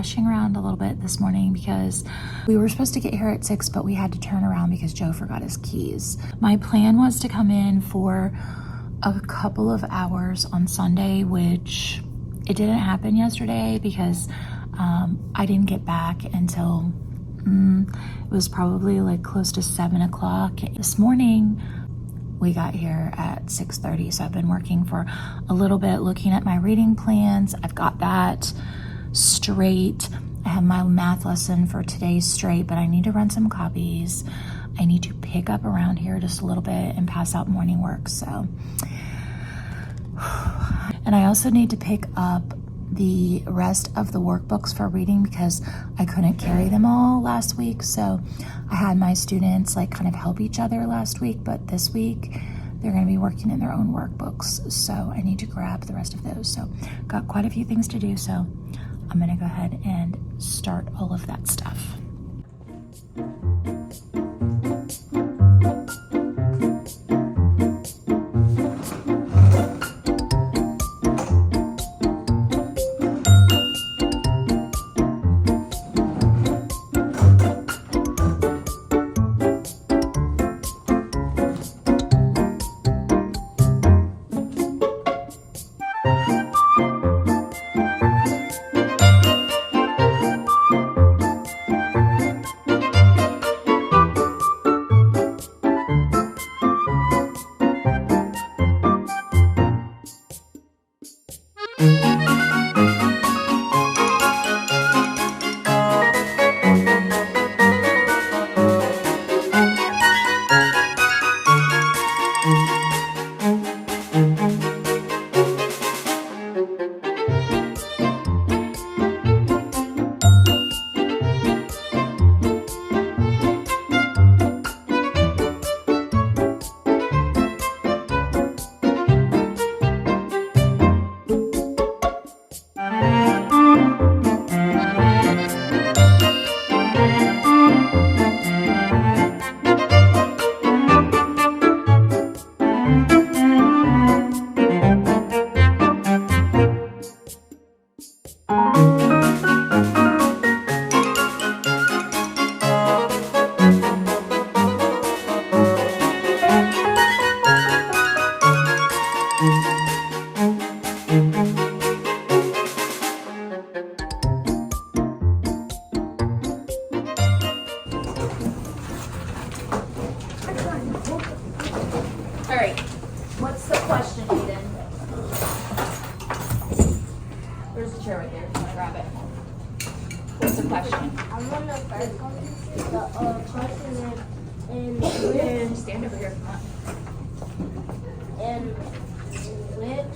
rushing around a little bit this morning because we were supposed to get here at 6, but we had to turn around because Joe forgot his keys. My plan was to come in for a couple of hours on Sunday, which it didn't happen yesterday because I didn't get back until it was probably like close to 7 o'clock. This morning we got here at 6:30, so I've been working for a little bit looking at my reading plans. I've got that straight. I have my math lesson for today straight, but I need to run some copies. I need to pick up around here just a little bit and pass out morning work. So, and I also need to pick up the rest of the workbooks for reading because I couldn't carry them all last week. So I had my students like kind of help each other last week, but this week they're going to be working in their own workbooks. So I need to grab the rest of those. So got quite a few things to do. So I'm going to go ahead and start all of that stuff. All right, what's the question, Eden? There's a chair right there, if you want to grab it. What's the question? I'm on the first one. The question is, Yeah, stand over here. in which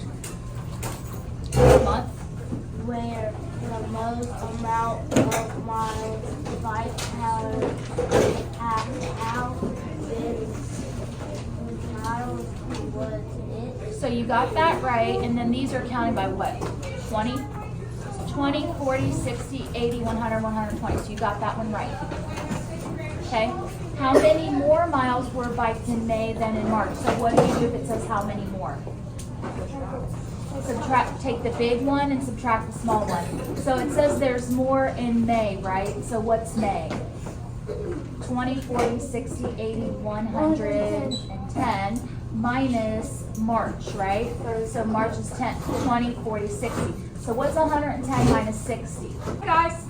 Month? where the most amount of my bike powers how many miles was it? So you got that right, and then these are counted by what? 20? 20, 40, 60, 80, 100, 120. So you got that one right. Okay. How many more miles were biked in May than in March? So what do you do if it says how many more? Subtract, take the big one and subtract the small one. So it says there's more in May, right? So what's May? 20, 40, 60, 80, 110 minus March, right? So March is 10, 20, 40, 60. So what's 110 minus 60? Hey guys.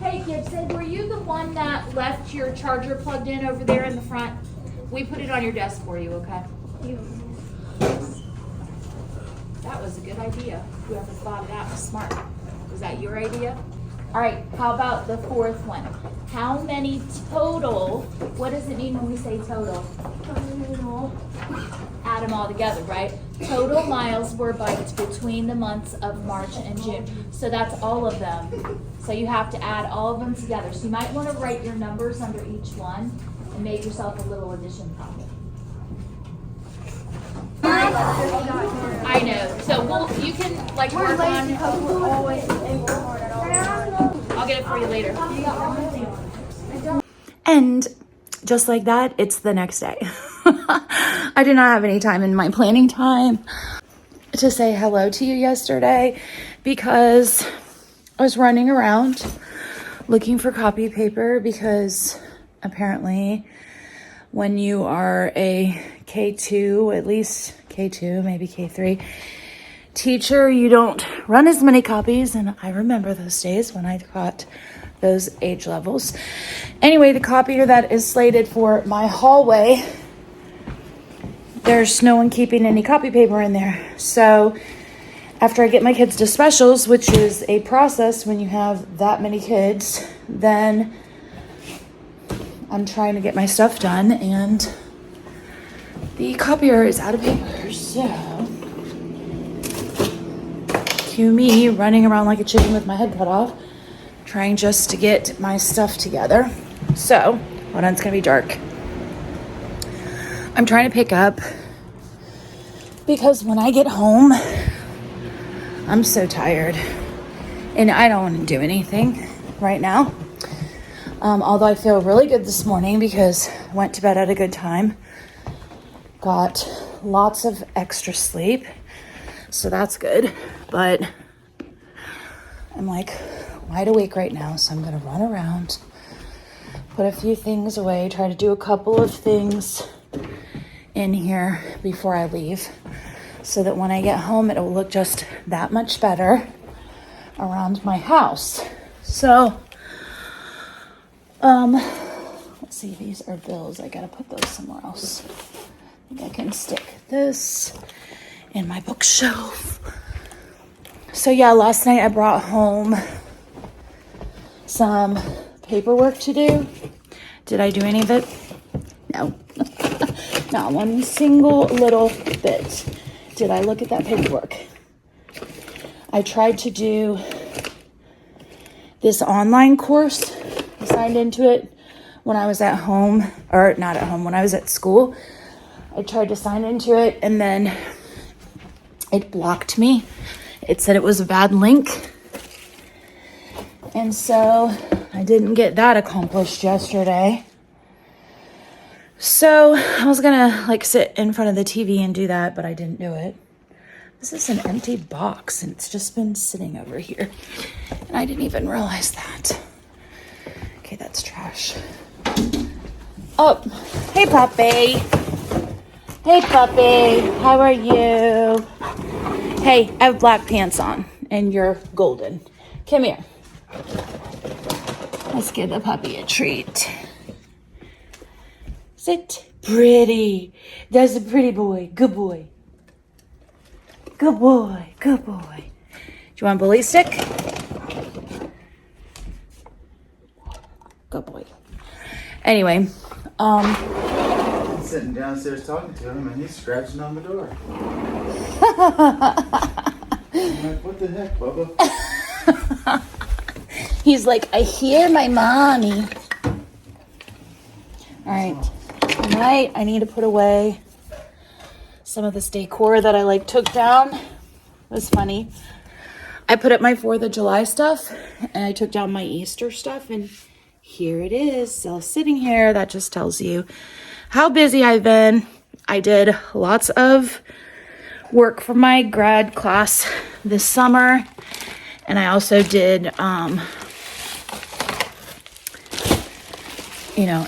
Hey Gibson, were you the one that left your charger plugged in over there in the front? We put it on your desk for you, okay? That was a good idea. Whoever thought of that was smart. Was that your idea? All right, how about the fourth one? How many total, what does it mean when we say total? Add them all together, right? Total miles were biked between the months of March and June. So that's all of them. So you have to add all of them together. So you might want to write your numbers under each one and make yourself a little addition problem. I know. So you can like work on. I'll get it for you later. And just like that, it's the next day. I did not have any time in my planning time to say hello to you yesterday because I was running around looking for copy paper because apparently when you are a K2, at least K2, maybe K3 teacher, you don't run as many copies. And I remember those days when I taught those age levels. Anyway, the copier that is slated for my hallway, there's no one keeping any copy paper in there. So after I get my kids to specials, which is a process when you have that many kids, then I'm trying to get my stuff done and the copier is out of paper. So cue me running around like a chicken with my head cut off, trying just to get my stuff together. So, hold on, it's gonna be dark. I'm trying to pick up because when I get home, I'm so tired and I don't want to do anything right now. Although I feel really good this morning because I went to bed at a good time, got lots of extra sleep, so that's good. But I'm like wide awake right now, so I'm gonna run around, put a few things away, try to do a couple of things in here before I leave, so that when I get home, it will look just that much better around my house. So, let's see, these are bills. I gotta put those somewhere else. I think I can stick this in my bookshelf. So yeah, last night I brought home some paperwork to do. Did I do any of it? No. Not one single little bit. Did I look at that paperwork? I tried to do this online course. I signed into it when I was at home, or not at home, when I was at school. I tried to sign into it and then it blocked me. It said it was a bad link. And so I didn't get that accomplished yesterday. So I was gonna like sit in front of the TV and do that, but I didn't do it. This is an empty box and it's just been sitting over here. And I didn't even realize that. Okay, that's trash. Oh, hey puppy. Hey puppy, how are you? Hey, I have black pants on and you're golden. Come here. Let's give the puppy a treat. Sit. Pretty. That's a pretty boy. Good boy. Good boy. Good boy. Do you want a bully stick? Good boy. Anyway, I'm sitting downstairs talking to him and he's scratching on the door. I'm like, what the heck, Bubba? he's like, I hear my mommy. All right. Tonight, I need to put away some of this decor that I took down. It was funny. I put up my 4th of July stuff and I took down my Easter stuff and here it is still sitting here. That just tells you how busy I've been. I did lots of work for my grad class this summer and I also did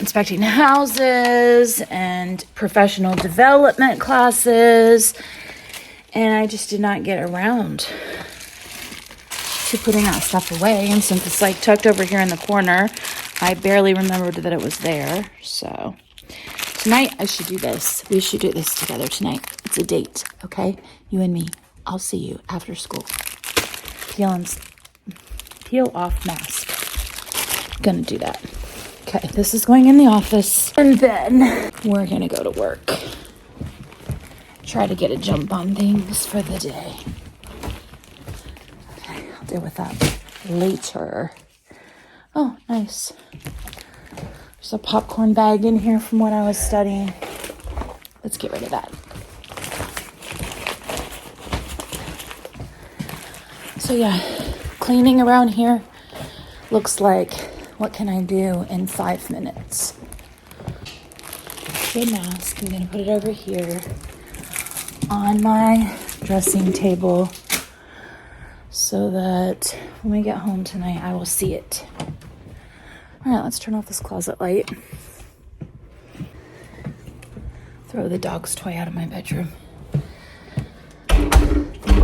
inspecting houses and professional development classes. And I just did not get around to putting that stuff away. And since it's tucked over here in the corner, I barely remembered that it was there. So tonight I should do this. We should do this together tonight. It's a date, okay? You and me. I'll see you after school. Peel off mask. Gonna do that. Okay, this is going in the office. And then we're gonna go to work. Try to get a jump on things for the day. Okay, I'll deal with that later. Oh, nice. There's a popcorn bag in here from when I was studying. Let's get rid of that. So yeah, cleaning around here looks like, what can I do in 5 minutes? Good mask. I'm gonna put it over here on my dressing table so that when we get home tonight, I will see it. All right, let's turn off this closet light. Throw the dog's toy out of my bedroom.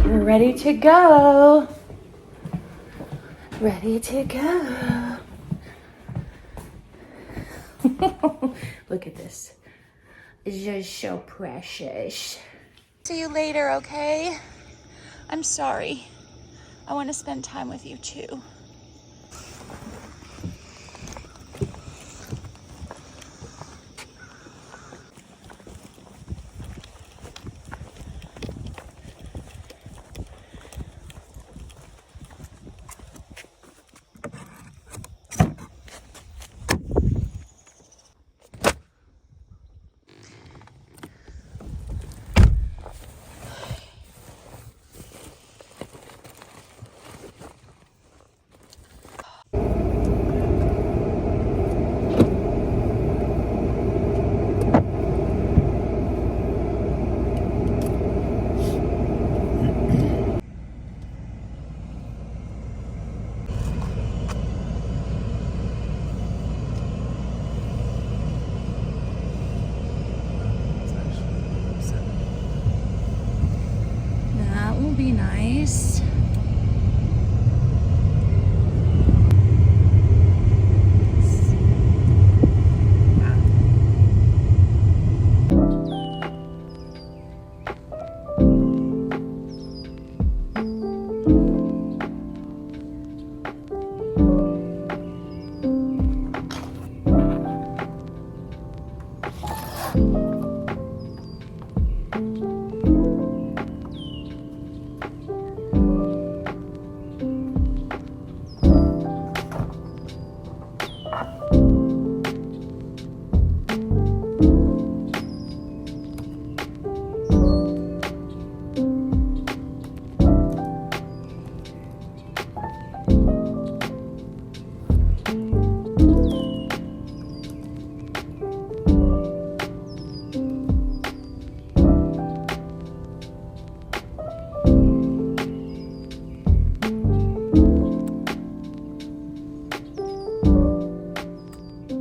We're ready to go. Ready to go. Look at this. It's just so precious. See you later, okay? I'm sorry. I want to spend time with you too. That will be nice.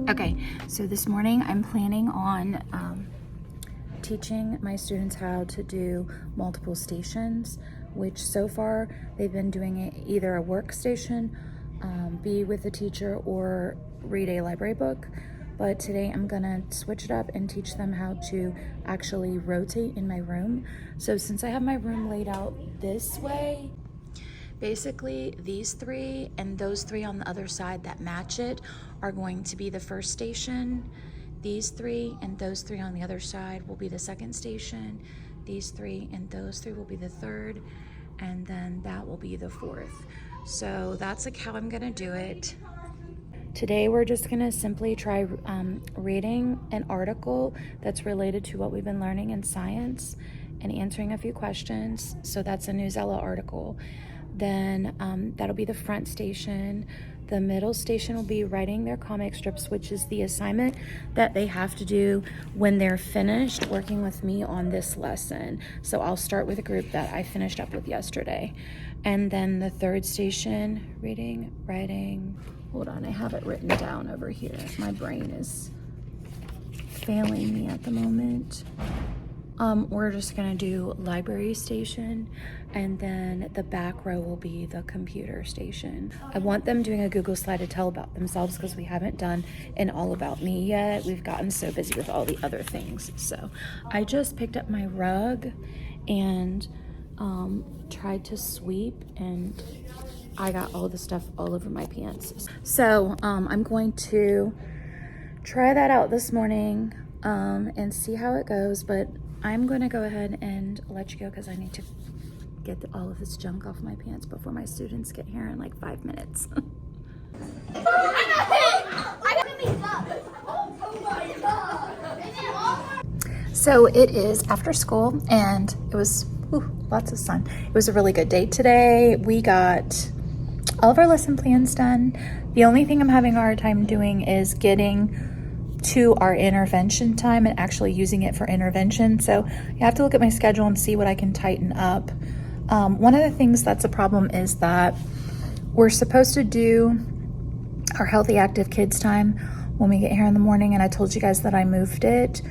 Okay, so this morning I'm planning on teaching my students how to do multiple stations, which so far they've been doing it either a workstation, be with the teacher, or read a library book. But today I'm gonna switch it up and teach them how to actually rotate in my room. So since I have my room laid out this way, basically these three and those three on the other side that match it are going to be the first station. These three and those three on the other side will be the second station. These three and those three will be the third, and then that will be the fourth. So that's like how I'm gonna do it. Today we're just gonna simply try reading an article that's related to what we've been learning in science and answering a few questions. So that's a Newsella article. Then that'll be the front station. The middle station will be writing their comic strips, which is the assignment that they have to do when they're finished working with me on this lesson. So I'll start with a group that I finished up with yesterday. And then the third station, reading, writing. Hold on, I have it written down over here. My brain is failing me at the moment. We're just gonna do library station, and then the back row will be the computer station. I want them doing a Google slide to tell about themselves because we haven't done an all about me yet. We've gotten so busy with all the other things. So I just picked up my rug and tried to sweep, and I got all the stuff all over my pants. So I'm going to try that out this morning and see how it goes, but I'm going to go ahead and let you go because I need to get all of this junk off my pants before my students get here in like 5 minutes. So it is after school, and it was lots of sun. It was a really good day today. We got all of our lesson plans done. The only thing I'm having a hard time doing is getting to our intervention time and actually using it for intervention. So you have to look at my schedule and see what I can tighten up. One of the things that's a problem is that we're supposed to do our healthy active kids time when we get here in the morning, and I told you guys that I moved it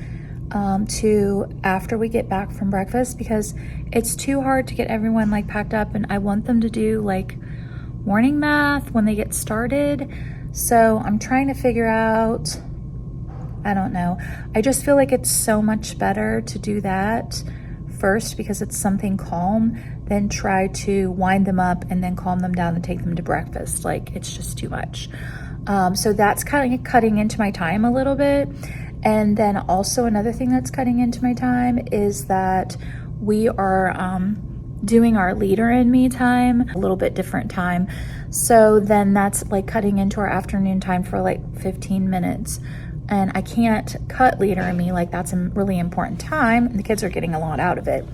to after we get back from breakfast because it's too hard to get everyone like packed up, and I want them to do like morning math when they get started. So I'm trying to figure out, I don't know. I just feel like it's so much better to do that first because it's something calm than try to wind them up and then calm them down and take them to breakfast. Like, it's just too much. So that's kind of cutting into my time a little bit. And then also another thing that's cutting into my time is that we are doing our Leader in Me time, a little bit different time. So then that's like cutting into our afternoon time for like 15 minutes. And I can't cut Leader in Me, like that's a really important time, and the kids are getting a lot out of it.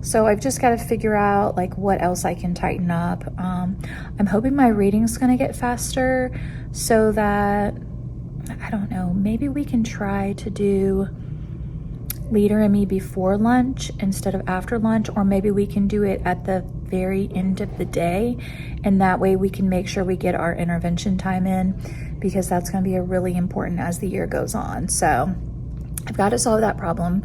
So I've just got to figure out like what else I can tighten up. I'm hoping my reading's going to get faster so that, I don't know, maybe we can try to do Leader in Me before lunch instead of after lunch, or maybe we can do it at the very end of the day, and that way we can make sure we get our intervention time in, because that's going to be a really important as the year goes on. So I've got to solve that problem.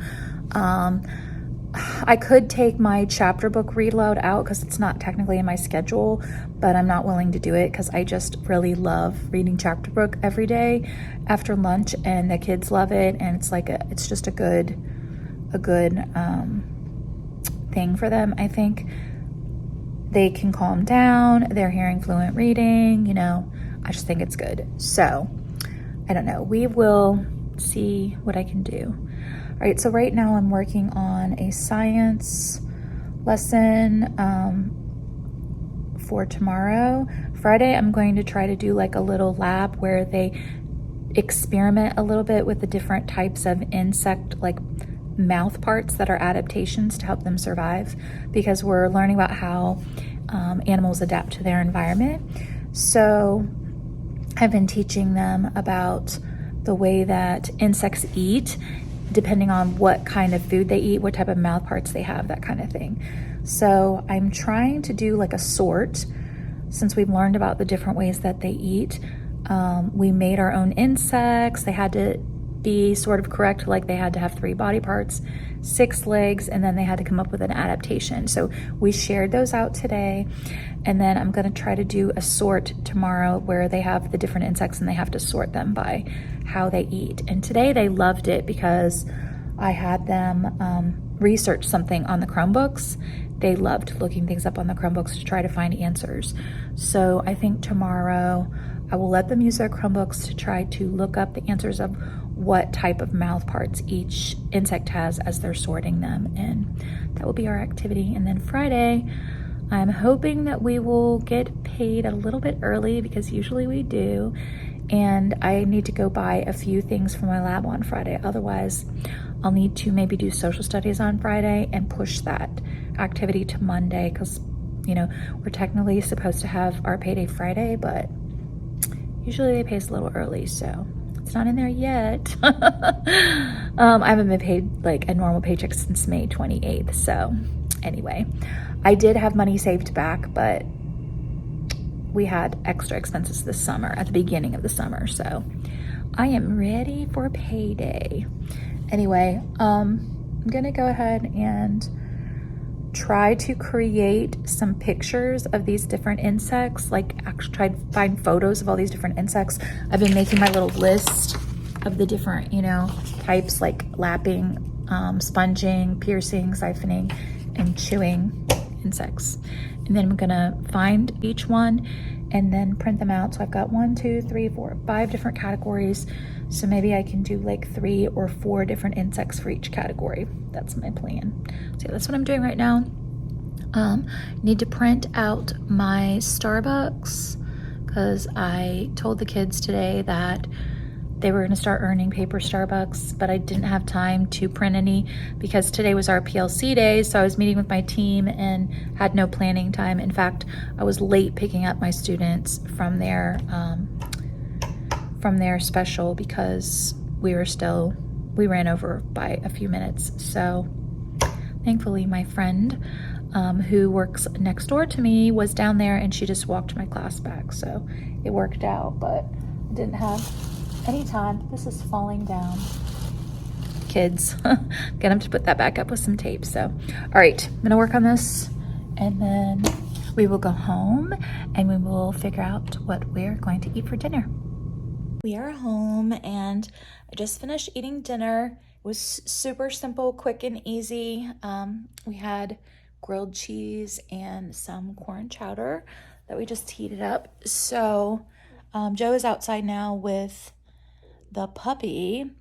I could take my chapter book read aloud out because it's not technically in my schedule, but I'm not willing to do it because I just really love reading chapter book every day after lunch, and the kids love it, and it's like it's just a good thing for them. I think they can calm down, they're hearing fluent reading, you know, I just think it's good. So I don't know, we will see what I can do. All right, so right now I'm working on a science lesson for tomorrow. Friday, I'm going to try to do like a little lab where they experiment a little bit with the different types of insect, like mouth parts that are adaptations to help them survive, because we're learning about how animals adapt to their environment. So I've been teaching them about the way that insects eat, depending on what kind of food they eat, what type of mouth parts they have, that kind of thing. So I'm trying to do like a sort, since we've learned about the different ways that they eat. We made our own insects. They had to be sort of correct, like they had to have 3 body parts, 6 legs, and then they had to come up with an adaptation. So we shared those out today, and then I'm going to try to do a sort tomorrow where they have the different insects and they have to sort them by how they eat. And today they loved it because I had them research something on the Chromebooks. They loved looking things up on the Chromebooks to try to find answers. So I think tomorrow I will let them use their Chromebooks to try to look up the answers of what type of mouth parts each insect has as they're sorting them, and that will be our activity. And then Friday, I'm hoping that we will get paid a little bit early, because usually we do, and I need to go buy a few things for my lab on Friday. Otherwise, I'll need to maybe do social studies on Friday and push that activity to Monday, because, you know, we're technically supposed to have our payday Friday, but usually they pay us a little early, so it's not in there yet. I haven't been paid like a normal paycheck since May 28th. So anyway, I did have money saved back, but we had extra expenses this summer at the beginning of the summer. So I am ready for payday. Anyway, I'm gonna go ahead and try to create some pictures of these different insects, like actually try to find photos of all these different insects. I've been making my little list of the different, you know, types, like lapping, sponging, piercing, siphoning, and chewing insects. And then I'm gonna find each one and then print them out. So I've got 1, 2, 3, 4, 5 different categories. So maybe I can do like 3 or 4 different insects for each category. That's my plan. So that's what I'm doing right now. Need to print out my Starbucks, because I told the kids today that they were gonna start earning paper Starbucks, but I didn't have time to print any because today was our PLC day. So I was meeting with my team and had no planning time. In fact, I was late picking up my students from their special because we ran over by a few minutes. So thankfully my friend who works next door to me, was down there, and she just walked my class back. So it worked out, but I didn't have any time. This is falling down. Kids. Gonna have to put that back up with some tape. So, all right, I'm gonna work on this, and then we will go home and we will figure out what we're going to eat for dinner. We are home and I just finished eating dinner. It was super simple, quick and easy. We had grilled cheese and some corn chowder that we just heated up. So Joe is outside now with the puppy.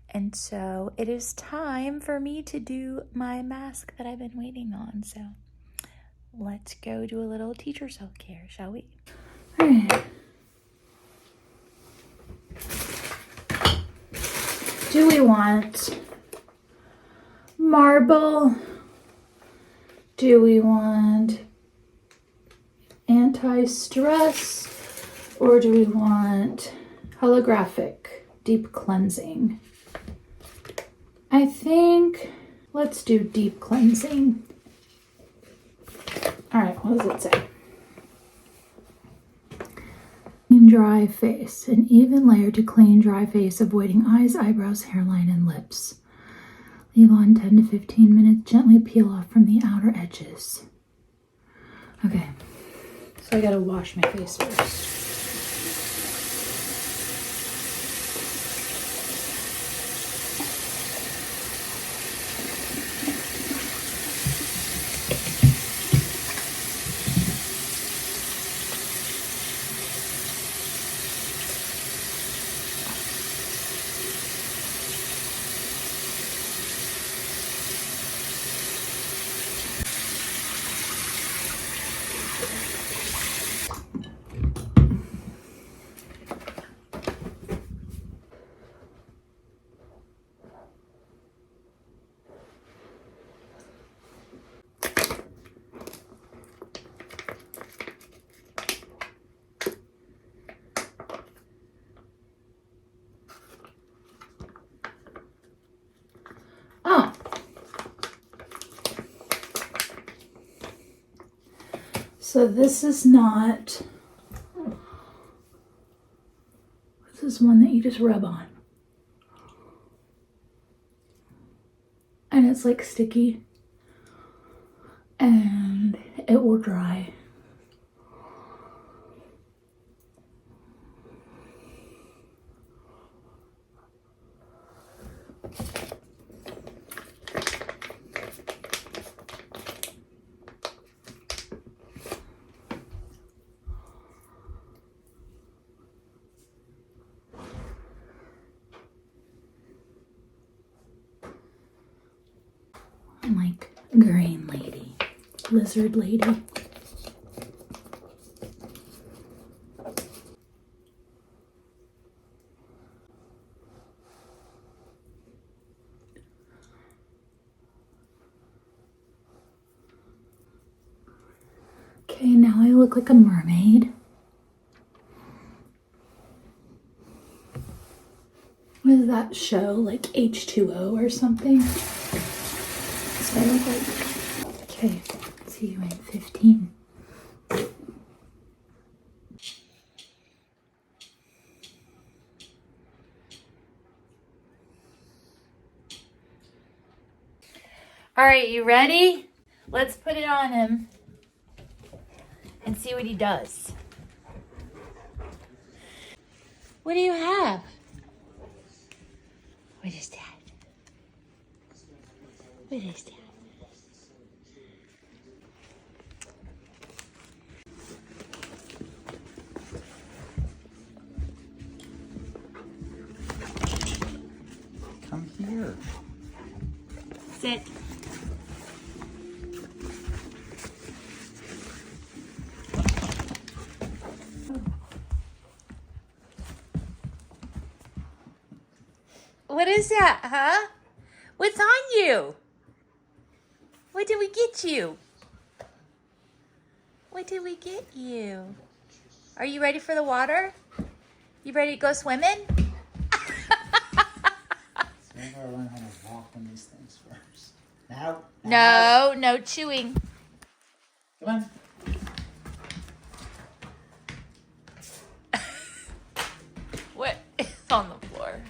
And so it is time for me to do my mask that I've been waiting on. So let's go do a little teacher self-care, shall we? All right. Do we want marble? Do we want anti-stress? Or do we want holographic deep cleansing? I think let's do deep cleansing. All right, what does it say? Clean dry face, an even layer to clean dry face, avoiding eyes, eyebrows, hairline, and lips. Leave on 10 to 15 minutes. Gently peel off from the outer edges. Okay, so I gotta wash my face first. Oh. So this is not, this is one that you just rub on. And it's like sticky. And it will dry. I'm like green lady, lizard lady. Okay, now I look like a mermaid. What is that show? Like H2O or something? So I look like, okay, see you in 15. All right, you ready? Let's put it on him and see what he does. What do you have? What is that? What is that? Come here. Sit. What is that, huh? What's on you? What did we get you? What did we get you? Are you ready for the water? You ready to go swimming? So I gotta learn how to walk on these things first. Now. No, no chewing. Come on. What is on the floor?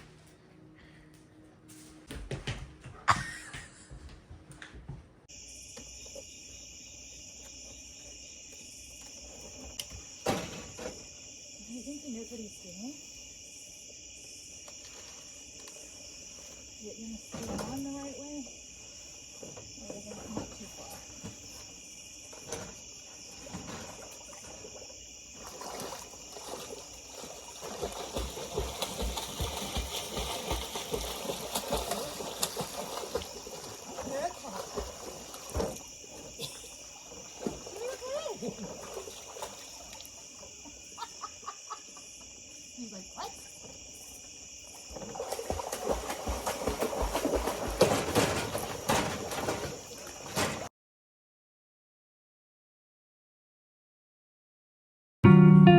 Do you think he knows what he's doing? Is it gonna stay on the right way? Or are they gonna come up too far? He's like, what?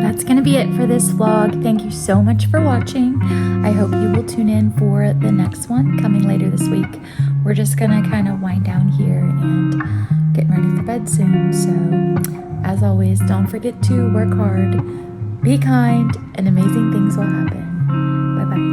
That's going to be it for this vlog. Thank you so much for watching. I hope you will tune in for the next one coming later this week. We're just going to kind of wind down here and getting ready for bed soon. So as always, don't forget to work hard, be kind, and amazing things will happen. Bye-bye.